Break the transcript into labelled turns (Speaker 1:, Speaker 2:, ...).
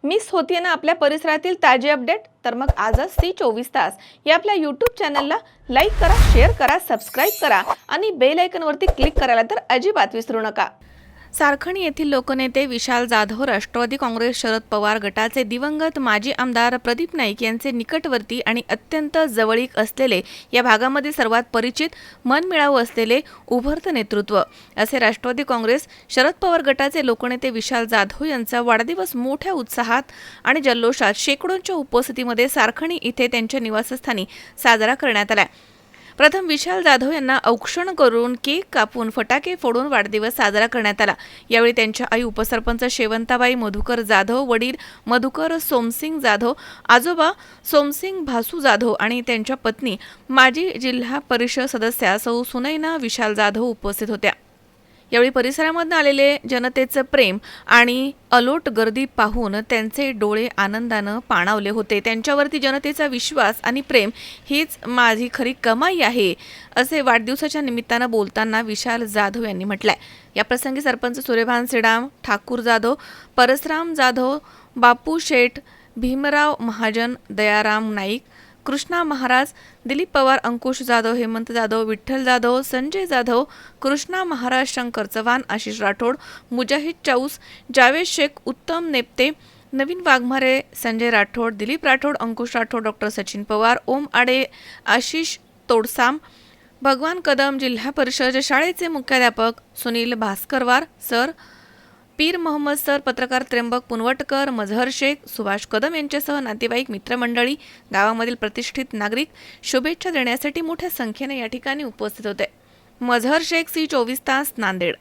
Speaker 1: Miss होतीये ना आपल्या परिसरातील ताजे अपडेट? तर मग आजच सी 24 तास या आपल्या यूट्यूब चॅनलला लाईक करा, शेअर करा, सबस्क्राईब करा आणि बेल आयकॉनवरती क्लिक करायला तर अजिबात विसरू नका. सारखणी येथील लोकनेते विशाल जाधव, राष्ट्रवादी काँग्रेस शरद पवार गटाचे दिवंगत माजी आमदार प्रदीप नाईक यांचे निकटवर्ती आणि अत्यंत जवळीक असलेले, या भागामध्ये सर्वात परिचित, मनमिळावू असलेले उभरतं नेतृत्व असे राष्ट्रवादी काँग्रेस शरद पवार गटाचे लोकनेते विशाल जाधव यांचा वाढदिवस मोठ्या उत्साहात आणि जल्लोषात शेकडोंच्या उपस्थितीमध्ये सारखणी इथे त्यांच्या निवासस्थानी साजरा करण्यात आला. प्रथम विशाल जाधव यांना औक्षण करून केक कापून फटाके फोडून वाढदिवस साजरा करण्यात आला. यावेळी त्यांच्या आई उपसरपंच शेवंताबाई मधुकर जाधव, वडील मधुकर सोमसिंग जाधव, आजोबा सोमसिंग भासू जाधव आणि त्यांच्या पत्नी माजी जिल्हा परिषद सदस्या सौ सुनैना विशाल जाधव उपस्थित होत्या. यावेळी परिसरामधून आलेले जनतेचं प्रेम आणि अलोट गर्दी पाहून त्यांचे डोळे आनंदानं पाणावले होते. त्यांच्यावरती जनतेचा विश्वास आणि प्रेम हीच माझी खरी कमाई आहे, असे वाढदिवसाच्या निमित्तानं बोलताना विशाल जाधव यांनी म्हटलंय. याप्रसंगी सरपंच सूर्यभान सिडाम, ठाकूर जाधव, परसराम जाधव, बापू शेठ, भीमराव महाजन, दयाराम नाईक, कृष्णा महाराज, दिलीप पवार, अंकुश जाधव, हेमंत जाधव, विठ्ठल जाधव, संजय जाधव, कृष्णा महाराज, शंकर चव्हाण, आशिष राठोड, मुजाहिद चाऊस, जावेद शेख, उत्तम नेप्ते, नवीन वाघमारे, संजय राठोड, दिलीप राठोड, अंकुश राठोड, डॉक्टर सचिन पवार, ओम आडे, आशिष तोडसाम, भगवान कदम, जिल्हा परिषद शाळेचे मुख्याध्यापक सुनील भास्करवार सर, पीर मोहम्मद सर, पत्रकार त्र्यंबक पुनवटकर, मझहर शेख, सुभाष कदम यांच्यासह नातेवाईक, मित्रमंडळी, गावामधील प्रतिष्ठित नागरिक शुभेच्छा देण्यासाठी मोठ्या संख्येने या ठिकाणी उपस्थित होते. मझहर शेख, सी 24 तास, नांदेड.